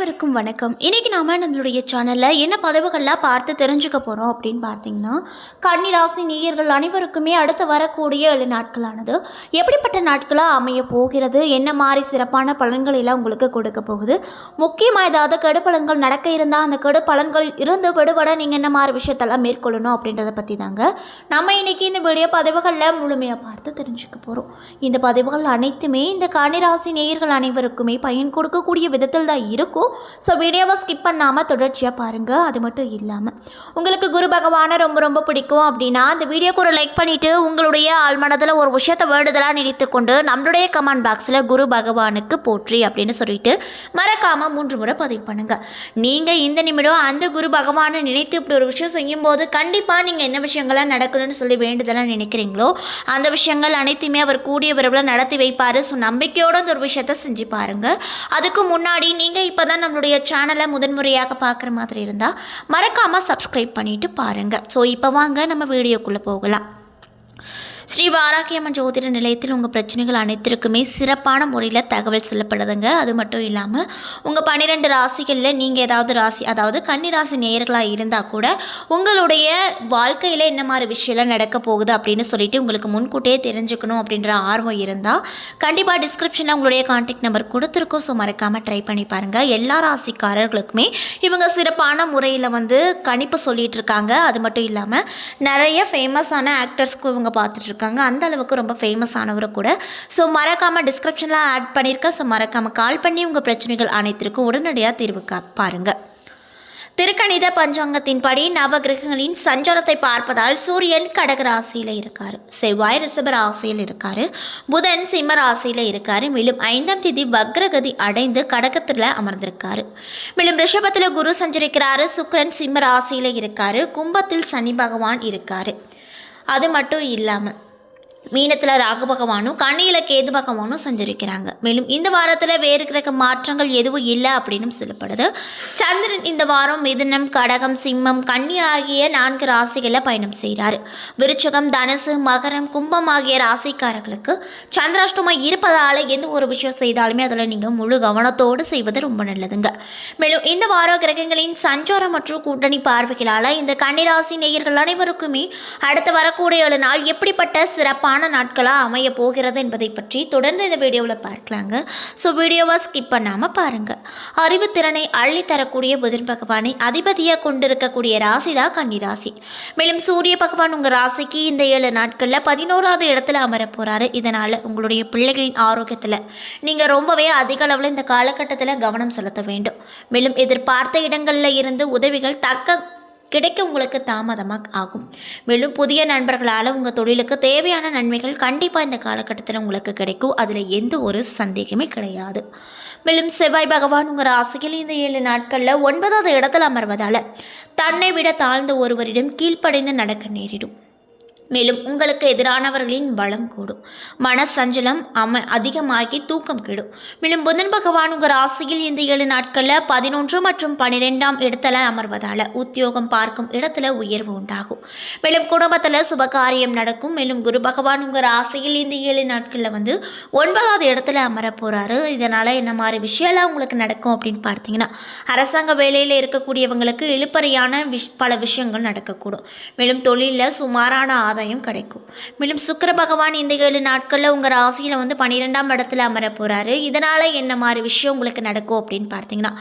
அனைவருக்கும் வணக்கம். இன்றைக்கி நாம் நம்மளுடைய சேனலில் என்ன பதிவுகள்லாம் பார்த்து தெரிஞ்சுக்க போகிறோம் அப்படின்னு பார்த்தீங்கன்னா, கன்னிராசி நேயர்கள் அனைவருக்குமே அடுத்து வரக்கூடிய 7 நாட்களானது எப்படிப்பட்ட நாட்களாக அமைய போகிறது, என்ன மாதிரி சிறப்பான பலன்கள் எல்லாம் உங்களுக்கு கொடுக்க போகுது, முக்கியமாக ஏதாவது கெடுபலன்கள் நடக்க இருந்தால் அந்த கெடுபலன்கள் இருந்து விடுபட நீங்கள் என்ன மாதிரி விஷயத்தெல்லாம் மேற்கொள்ளணும் அப்படின்றத பற்றி தாங்க நம்ம இன்றைக்கி இந்த வீடியோ பதிவுகளில் முழுமையாக பார்த்து தெரிஞ்சுக்க போகிறோம். இந்த பதிவுகள் அனைத்துமே இந்த கன்னிராசி நேயர்கள் அனைவருக்குமே பயன் கொடுக்கக்கூடிய விதத்தில் தான் இருக்கும். ஸோ வீடியோவை ஸ்கிப் பண்ணாமல் தொடர்ச்சியாக பாருங்கள். அது மட்டும் இல்லாமல் உங்களுக்கு குரு பகவானை ரொம்ப ரொம்ப பிடிக்கும் அப்படின்னா அந்த வீடியோக்கு ஒரு லைக் பண்ணிவிட்டு உங்களுடைய ஆழ்மனதில் ஒரு விஷயத்தை வேண்டுதலாக நினைத்து கொண்டு நம்மளுடைய கமெண்ட் பாக்ஸில் குரு பகவானுக்கு போற்றி அப்படின்னு சொல்லிட்டு மறக்காமல் 3 முறை பதிவு பண்ணுங்கள். நீங்கள் இந்த நிமிடம் அந்த குரு பகவானை நினைத்து இப்படி ஒரு விஷயம் செய்யும்போது கண்டிப்பாக நீங்கள் என்ன விஷயங்கள்லாம் நடக்கணும்னு சொல்லி வேண்டுதலாக நினைக்கிறீங்களோ அந்த விஷயங்கள் அனைத்துமே அவர் கூடிய விரைவில் நடத்தி வைப்பார். ஸோ நம்பிக்கையோடு அந்த ஒரு விஷயத்தை செஞ்சு பாருங்கள். அதுக்கு முன்னாடி நீங்கள் இப்போ தான் நம்மளுடைய சேனலை முதன்முறையாக பார்க்குற மாதிரி இருந்தால் மறக்காமல் சப்ஸ்கிரைப் பண்ணிவிட்டு பாருங்கள். ஸோ இப்போ வாங்க நம்ம வீடியோக்குள்ளே போகலாம். ஸ்ரீ வாராகியம்மன் ஜோதிட நிலையத்தில் உங்கள் பிரச்சனைகள் அனைத்திற்குமே சிறப்பான முறையில் தகவல் சொல்லப்படுதுங்க. அது மட்டும் இல்லாமல் உங்கள் 12 ராசிகளில் நீங்கள் ஏதாவது ராசி, அதாவது கன்னிராசி நேயர்களாக இருந்தால் கூட உங்களுடைய வாழ்க்கையில் என்ன மாதிரி விஷயம்லாம் நடக்க போகுது அப்படின்னு சொல்லிட்டு உங்களுக்கு முன்கூட்டியே தெரிஞ்சுக்கணும் அப்படின்ற ஆர்வம் இருந்தால் கண்டிப்பாக டிஸ்கிரிப்ஷனில் உங்களுடைய கான்டாக்ட் நம்பர் கொடுத்துருக்கோம். ஸோ மறக்காமல் ட்ரை பண்ணி பாருங்கள். எல்லா ராசிக்காரர்களுக்குமே இவங்க சிறப்பான முறையில் கணிப்பு சொல்லிகிட்டு இருக்காங்க. அது மட்டும் இல்லாமல் நிறைய ஃபேமஸான ஆக்டர்ஸ்க்கு இவங்க பார்த்துட்ருக்காங்க. அந்த அளவுக்கு ரொம்ப ஃபேமஸ் ஆனவரை கூட. ஸோ மறக்காமல் டிஸ்கிரிப்ஷனில் ஆட் பண்ணியிருக்கேன். ஸோ மறக்காமல் கால் பண்ணி உங்கள் பிரச்சனைகள் அனைத்திற்கும் உடனடியாக தீர்வு பாருங்கள். திருக்கணித பஞ்சாங்கத்தின்படி நவகிரகங்களின் சஞ்சாரத்தை பார்ப்பதால் சூரியன் கடக ராசியில் இருக்கார், செவ்வாய் ரிஷப ராசியில் இருக்கார், புதன் சிம்ம ராசியில் இருக்கார். மேலும் 5ஆம் தேதி வக்ரகதி அடைந்து கடகத்தில் அமர்ந்திருக்காரு. மேலும் ரிஷபத்தில் குரு சஞ்சரிக்கிறாரு, சுக்கிரன் சிம்ம ராசியில் இருக்கார், கும்பத்தில் சனி பகவான் இருக்கார். அது மட்டும் இல்லாமல் மீனத்தில் ராகு பகவானும் கன்னியில் கேது பகவானும் சஞ்சரிக்கிறாங்க. மேலும் இந்த வாரத்தில் வேறு கிரக மாற்றங்கள் எதுவும் இல்லை அப்படின்னு சொல்லப்படுது. சந்திரன் இந்த வாரம் மிதுனம், கடகம், சிம்மம், கன்னி ஆகிய 4 ராசிகளில் பயணம் செய்கிறார். விருச்சகம், தனுசு, மகரம், கும்பம் ஆகிய ராசிக்காரர்களுக்கு சந்திராஷ்டமம் இருப்பதால் எந்த ஒரு விஷயம் செய்தாலுமே அதில் நீங்கள் முழு கவனத்தோடு செய்வது ரொம்ப நல்லதுங்க. மேலும் இந்த வார கிரகங்களின் சஞ்சாரம் மற்றும் கூட்டணி பார்வைகளால் இந்த கன்னிராசி நேயர்கள் அனைவருக்குமே அடுத்து வரக்கூடிய 7 நாள் எப்படிப்பட்ட சிறப்பான நாட்களாக அமைய போகிறது என்பதை பற்றி தொடர்ந்து இந்த வீடியோவில் பார்க்கலாங்க. ஸோ வீடியோவை ஸ்கிப் பண்ணாமல் பாருங்கள். அறிவுத்திறனை அள்ளி தரக்கூடிய புதன் பகவானை அதிபதியாக கொண்டிருக்கக்கூடிய ராசி தான் கன்னிராசி. மேலும் சூரிய பகவான் உங்கள் ராசிக்கு இந்த 7 நாட்களில் 11வது இடத்துல அமர போகிறாரு. இதனால் உங்களுடைய பிள்ளைகளின் ஆரோக்கியத்தில் நீங்கள் ரொம்பவே அதிக அளவில் இந்த காலகட்டத்தில் கவனம் செலுத்த வேண்டும். மேலும் எதிர்பார்த்த இடங்களில் இருந்து உதவிகள் கிடைக்க உங்களுக்கு தாமதமாக ஆகும். மேலும் புதிய நண்பர்களால் உங்கள் தொழிலுக்கு தேவையான நன்மைகள் கண்டிப்பாக இந்த காலகட்டத்தில் உங்களுக்கு கிடைக்கும். அதில் எந்த ஒரு சந்தேகமே கிடையாது. மேலும் செவ்வாய் பகவான் உங்கள் ராசியில் இந்த 7 நாட்களில் 9வது இடத்தில் அமர்வதால் தன்னை விட தாழ்ந்த ஒருவரிடம் கீழ்ப்படைந்து நடக்க நேரிடும். மேலும் உங்களுக்கு எதிரானவர்களின் பலம் கூடும், மன சஞ்சலம் அதிகமாகி தூக்கம் கெடும். மேலும் புதன் பகவான் உங்கள் ராசியில் இந்த 7 நாட்களில் 11 மற்றும் 12ஆம் இடத்துல அமர்வதால் உத்தியோகம் பார்க்கும் இடத்துல உயர்வு உண்டாகும். மேலும் குடும்பத்தில் சுபகாரியம் நடக்கும். மேலும் குரு பகவான் உங்கள் ராசியில் இந்த 7 நாட்களில் 9வது இடத்துல அமர போகிறாரு. இதனால் என்ன மாதிரி விஷயம்லாம் உங்களுக்கு நடக்கும் அப்படின்னு பார்த்தீங்கன்னா, அரசாங்க வேலையில் இருக்கக்கூடியவங்களுக்கு இழுப்பறையான பல விஷயங்கள் நடக்கக்கூடும். மேலும் தொழிலில் சுமாரான ஆதாயம் கிடைக்கும். மேலும் சுக்கிர பகவான் இந்த 7 நாட்களில் உங்கள் ராசியில் 12ஆம் இடத்துல அமர போகிறாரு. இதனால் என்ன மாதிரி விஷயம் உங்களுக்கு நடக்கும் அப்படின்னு பார்த்தீங்கன்னா,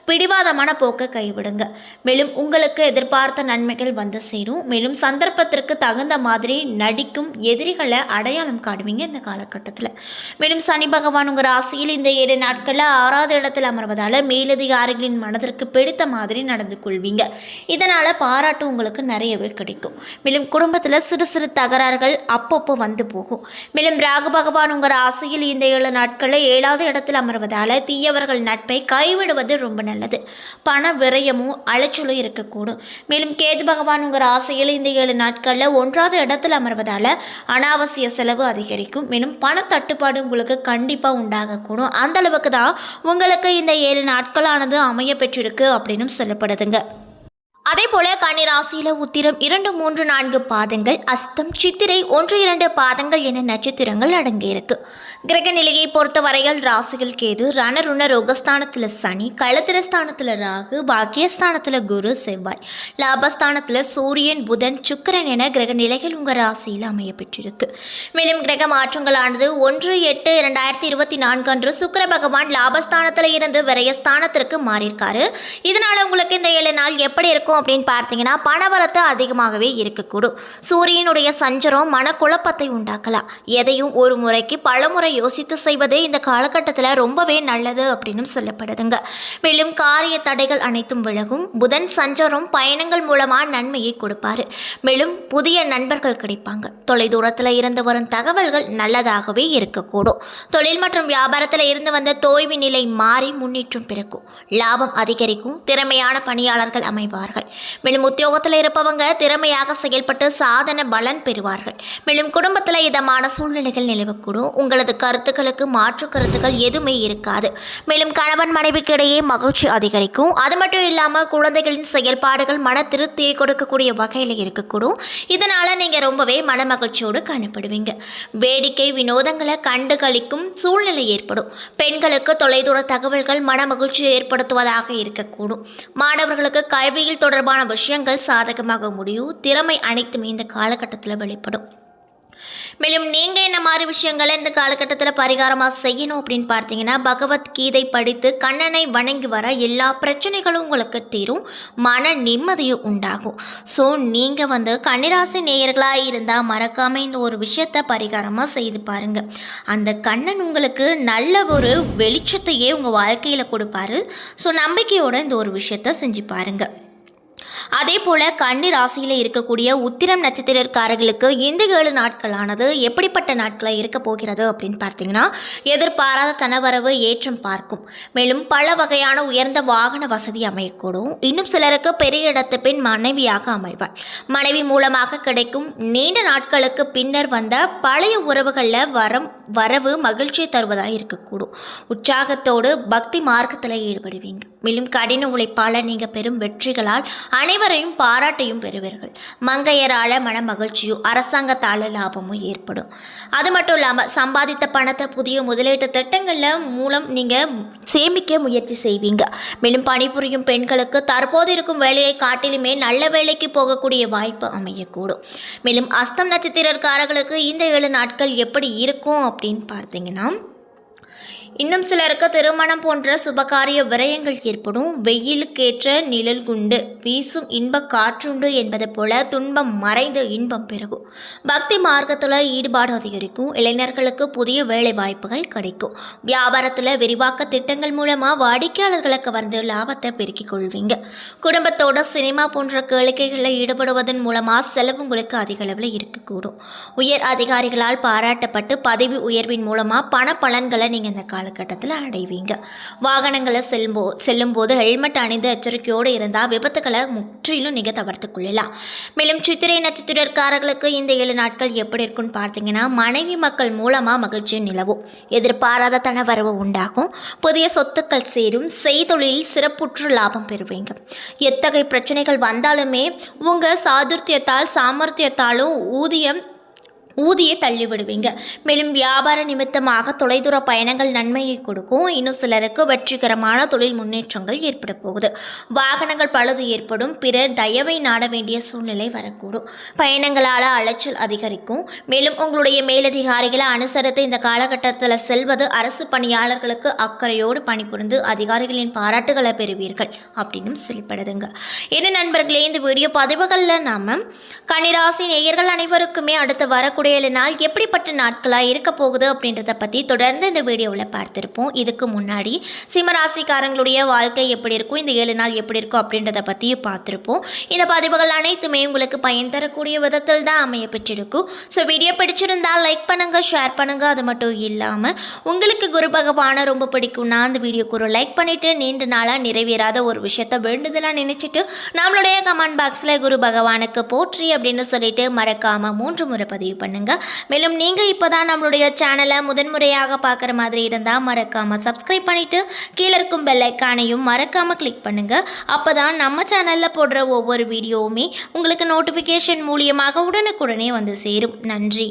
பிடிவாதமான போக்கை கைவிடுங்க. மேலும் உங்களுக்கு எதிர்பார்த்த நன்மைகள் சேரும். மேலும் சந்தர்ப்பத்திற்கு தகுந்த மாதிரி நடிக்கும் எதிரிகளை அடையாளம் காடுவீங்க இந்த காலகட்டத்தில். மேலும் சனி பகவான் உங்கள் ராசியில் இந்த 7 நாட்களில் 6வது இடத்தில் அமர்வதால் மேலதிகாரிகளின் மனதிற்கு பிடித்த மாதிரி நடந்து கொள்வீங்க. இதனால் பாராட்டு உங்களுக்கு நிறையவே கிடைக்கும். மேலும் குடும்பத்தில் சிறு தகராறுகள் அப்பப்போ போகும். மேலும் ராகு பகவான் உங்கள் ராசியில் இந்த 7 நாட்களில் 7வது இடத்தில் அமர்வதால் தீயவர்கள் நட்பை கைவிடுவது ரொம்ப நல்லது. பண விரயமும் அலைச்சலும் இருக்கக்கூடும். மேலும் கேது பகவான் உங்கள் ராசியில் இந்த 7 நாட்களில் 1வது இடத்தில் அமர்வதால் அனாவசிய செலவு அதிகரிக்கும். மேலும் பண தட்டுப்பாடு உங்களுக்கு கண்டிப்பாக உண்டாகக்கூடும். அந்த அளவுக்கு தான் உங்களுக்கு இந்த 7 நாட்களானது அமைய பெற்றிருக்கு அப்படின்னு சொல்லப்படுதுங்க. அதே போல கன்னிராசியில உத்திரம் 2, 3, 4 பாதங்கள், அஸ்தம், சித்திரை 1, 2 பாதங்கள் என நட்சத்திரங்கள் அடங்கியிருக்கு. கிரக நிலையை பொறுத்த வரையில் ராசிகள் கேது, ரணருண ரோகஸ்தானத்தில் சனி, களத்திரஸ்தானத்தில் ராகு, பாக்கியஸ்தானத்தில் குரு, செவ்வாய், லாபஸ்தானத்தில் சூரியன், புதன், சுக்கிரன் என கிரக நிலைகள் உங்கள் ராசியில் அமைய பெற்றிருக்கு. மேலும் கிரக மாற்றங்களானது 1/8/2024 அன்று சுக்கிர பகவான் லாபஸ்தானத்தில் இருந்து விரயஸ்தானத்திற்கு மாறியிருக்காரு. இதனால உங்களுக்கு இந்த 7 நாள் எப்படி இருக்கும் அப்படின்னு பார்த்தீங்கன்னா பணவரத்து அதிகமாகவே இருக்கக்கூடும். சூரியனுடைய சஞ்சரம் மனக்குழப்பத்தை உண்டாக்கலாம். எதையும் ஒரு முறைக்கு பலமுறை யோசித்து செய்வது இந்த காலகட்டத்தில் ரொம்பவே நல்லது அப்படின்னு சொல்லப்படுதுங்க. மேலும் காரிய தடைகள் அனைத்தும் விலகும். புதன் சஞ்சரம் பயணங்கள் மூலமாக நன்மையை கொடுப்பாரு. மேலும் புதிய நண்பர்கள் கிடைப்பாங்க. தொலைதூரத்தில் இருந்து வரும் தகவல்கள் நல்லதாகவே இருக்கக்கூடும். தொழில் மற்றும் வியாபாரத்தில் இருந்து வந்த தோய்வு நிலை மாறி முன்னேற்றம் பிறக்கும். லாபம் அதிகரிக்கும். திறமையான பணியாளர்கள் அமைவார்கள். மேலும் உத்தியோகத்தில் இருப்பவங்க திறமையாக செயல்பட்டு சாதன பலன் பெறுவார்கள். மேலும் குடும்பத்தில் இதமான சூழ்நிலைகள் நிலவக்கூடும். உங்களது கருத்துக்களுக்கு மாற்று கருத்துக்கள் எதுவுமே இருக்காது. மேலும் கணவன் மனைவிக்கு இடையே மகிழ்ச்சி அதிகரிக்கும். அது மட்டும் இல்லாமல் குழந்தைகளின் செயல்பாடுகள் மன திருப்தியை கொடுக்கக்கூடிய வகையில் இருக்கக்கூடும். இதனால நீங்க ரொம்பவே மன மகிழ்ச்சியோடு காணப்படுவீங்க. வேடிக்கை வினோதங்களை கண்டு கழிக்கும் சூழ்நிலை ஏற்படும். பெண்களுக்கு தொலைதூர தகவல்கள் மன மகிழ்ச்சியை ஏற்படுத்துவதாக இருக்கக்கூடும். மாணவர்களுக்கு கல்வியில் தொடர்பான விஷயங்கள் சாதகமாக முடியும். திறமை அனைத்துமே இந்த காலகட்டத்தில் வெளிப்படும். மேலும் நீங்கள் என்ன மாதிரி விஷயங்களை இந்த காலகட்டத்தில் பரிகாரமாக செய்யணும் அப்படின்னு பார்த்தீங்கன்னா பகவத்கீதை படித்து கண்ணனை வணங்கி வர எல்லா பிரச்சனைகளும் உங்களுக்கு தீரும். மன நிம்மதியும் உண்டாகும். ஸோ நீங்கள் கன்னிராசி நேயர்களாக இருந்தால் மறக்காமல் இந்த ஒரு விஷயத்தை பரிகாரமாக செய்து பாருங்கள். அந்த கண்ணன் உங்களுக்கு நல்ல ஒரு வெளிச்சத்தையே உங்கள் வாழ்க்கையில் கொடுப்பாரு. ஸோ நம்பிக்கையோடு இந்த ஒரு விஷயத்தை செஞ்சு பாருங்கள். அதே போல் கன்னி ராசியில் இருக்கக்கூடிய உத்திரம் நட்சத்திரக்காரர்களுக்கு இந்த 7 நாட்களானது எப்படிப்பட்ட நாட்களாக இருக்க போகிறது அப்படின்னு பார்த்தீங்கன்னா எதிர்பாராத தனவரவு ஏற்றம் பார்க்கும். மேலும் பல வகையான உயர்ந்த வாகன வசதி அமையக்கூடும். இன்னும் சிலருக்கு பெரிய இடத்து பெண் மனைவியாக அமைவாள். மனைவி மூலமாக கிடைக்கும் நீண்ட நாட்களுக்கு பின்னர் வந்த பழைய உறவுகளில் வரவு மகிழ்ச்சியை தருவதாக இருக்கக்கூடும். உற்சாகத்தோடு பக்தி மார்க்கத்தில் ஈடுபடுவீங்க. மேலும் கடின உழைப்பால் நீங்கள் பெரும் வெற்றிகளால் அனைவரையும் பாராட்டையும் பெறுவீர்கள். மங்கையரால் மன மகிழ்ச்சியும் அரசாங்கத்தால் லாபமும் ஏற்படும். அது மட்டும் இல்லாமல் சம்பாதித்த பணத்தை புதிய முதலீட்டு திட்டங்களில் மூலம் நீங்கள் சேமிக்க முயற்சி செய்வீங்க. மேலும் பணிபுரியும் பெண்களுக்கு தற்போது இருக்கும் வேலையை காட்டிலுமே நல்ல வேலைக்கு போகக்கூடிய வாய்ப்பு அமையக்கூடும். மேலும் அஸ்தம் நட்சத்திரக்காரர்களுக்கு இந்த 7 நாட்கள் எப்படி இருக்கும் அப்படின்னு பார்த்தீங்கன்னா இன்னும் சிலருக்கு திருமணம் போன்ற சுபகாரிய விரயங்கள் ஏற்படும். வெயிலுக்கேற்ற நிழல் குண்டு வீசும் இன்ப காற்றுண்டு என்பது போல துன்பம் மறைந்து இன்பம் பெருகும். பக்தி மார்க்கத்தில் ஈடுபாடு அதிகரிக்கும். இளைஞர்களுக்கு புதிய வேலை வாய்ப்புகள் கிடைக்கும். வியாபாரத்தில் விரிவாக்க திட்டங்கள் மூலமாக வாடிக்கையாளர்களுக்கு வந்து லாபத்தை பெருக்கிக் கொள்வீங்க. குடும்பத்தோட சினிமா போன்ற கேளிக்கைகளில் ஈடுபடுவதன் மூலமாக செலவு உங்களுக்கு அதிக அளவில் இருக்கக்கூடும். உயர் அதிகாரிகளால் பாராட்டப்பட்டு பதவி உயர்வின் மூலமாக பண பலன்களை நீங்கள் இந்த காலகட்டத்தில் அடைவீங்க. வாகனங்களை செல்லும்போது ஹெல்மெட் அணிந்து எச்சரிக்கையோடு இருந்தால் விபத்துக்களை முற்றிலும் நீங்கள் தவிர்த்து கொள்ளலாம். மேலும் சித்திரை நட்சத்திரக்காரர்களுக்கு இந்த 7 நாட்கள் எப்படி இருக்குன்னு பார்த்தீங்கன்னா மனைவி மக்கள் மூலமாக மகிழ்ச்சி நிலவும். எதிர்பாராத தனவரவு உண்டாகும். புதிய சொத்துக்கள் சேரும். செய்தொழிலில் சிறப்புற்று லாபம் பெறுவீங்க. எத்தகைய பிரச்சனைகள் வந்தாலுமே உங்கள் சாமர்த்தியத்தாலும் ஊதியை தள்ளிவிடுவீங்க. மேலும் வியாபார நிமித்தமாக தொலைதூர பயணங்கள் நன்மையை கொடுக்கும். இன்னும் சிலருக்கு வெற்றிகரமான தொழில் முன்னேற்றங்கள் ஏற்பட போகுது. வாகனங்கள் பழுது ஏற்படும். பிறர் தயவை நாட வேண்டிய சூழ்நிலை வரக்கூடும். பயணங்களால் அலைச்சல் அதிகரிக்கும். மேலும் உங்களுடைய மேலதிகாரிகளை அனுசரித்து இந்த காலகட்டத்தில் செல்வது அரசு பணியாளர்களுக்கு அக்கறையோடு பணிபுரிந்து அதிகாரிகளின் பாராட்டுகளை பெறுவீர்கள் அப்படின்னு செயல்படுதுங்க. என்ன நண்பர்களே, இந்த வீடியோ பதிவுகளில் நாம் கன்னிராசி நேயர்கள் அனைவருக்குமே அடுத்து வரக்கூடிய 7 நாள் எப்படிப்பட்ட நாட்களாக இருக்க போகுது அப்படின்றத பற்றி தொடர்ந்து இந்த வீடியோவில் பார்த்துருப்போம். இதுக்கு முன்னாடி சிம்மராசிக்காரங்களுடைய வாழ்க்கை எப்படி இருக்கும், இந்த 7 நாள் எப்படி இருக்கும் அப்படின்றத பற்றியும் பார்த்துருப்போம். இந்த பதிவுகள் அனைத்துமே உங்களுக்கு பயன் தரக்கூடிய விதத்தில் தான் அமைய பெற்றிருக்கும். ஸோ வீடியோ பிடிச்சிருந்தால் லைக் பண்ணுங்கள், ஷேர் பண்ணுங்கள். அது மட்டும் இல்லாமல் உங்களுக்கு குரு பகவானை ரொம்ப பிடிக்கும்னா அந்த வீடியோக்கு ஒரு லைக் பண்ணிவிட்டு நீண்ட நாளாக நிறைவேறாத ஒரு விஷயத்தை வேண்டுதலாக நினச்சிட்டு நம்மளுடைய கமெண்ட் பாக்ஸில் குரு பகவானுக்கு போற்றி அப்படின்னு சொல்லிட்டு மறக்காமல் 3 முறை பதிவு பண்ண பண்ணுங்கள். மேலும் நீங்கள் இப்போ தான் நம்மளுடைய சேனலை முதன்முறையாக பார்க்குற மாதிரி இருந்தால் மறக்காமல் சப்ஸ்கிரைப் பண்ணிவிட்டு கீழே இருக்கும் பெல் ஐக்கானையும் மறக்காமல் கிளிக் பண்ணுங்கள். அப்போ தான் நம்ம சேனலில் போடுற ஒவ்வொரு வீடியோவுமே உங்களுக்கு நோட்டிஃபிகேஷன் மூலியமாக உடனுக்குடனே வந்து சேரும். நன்றி.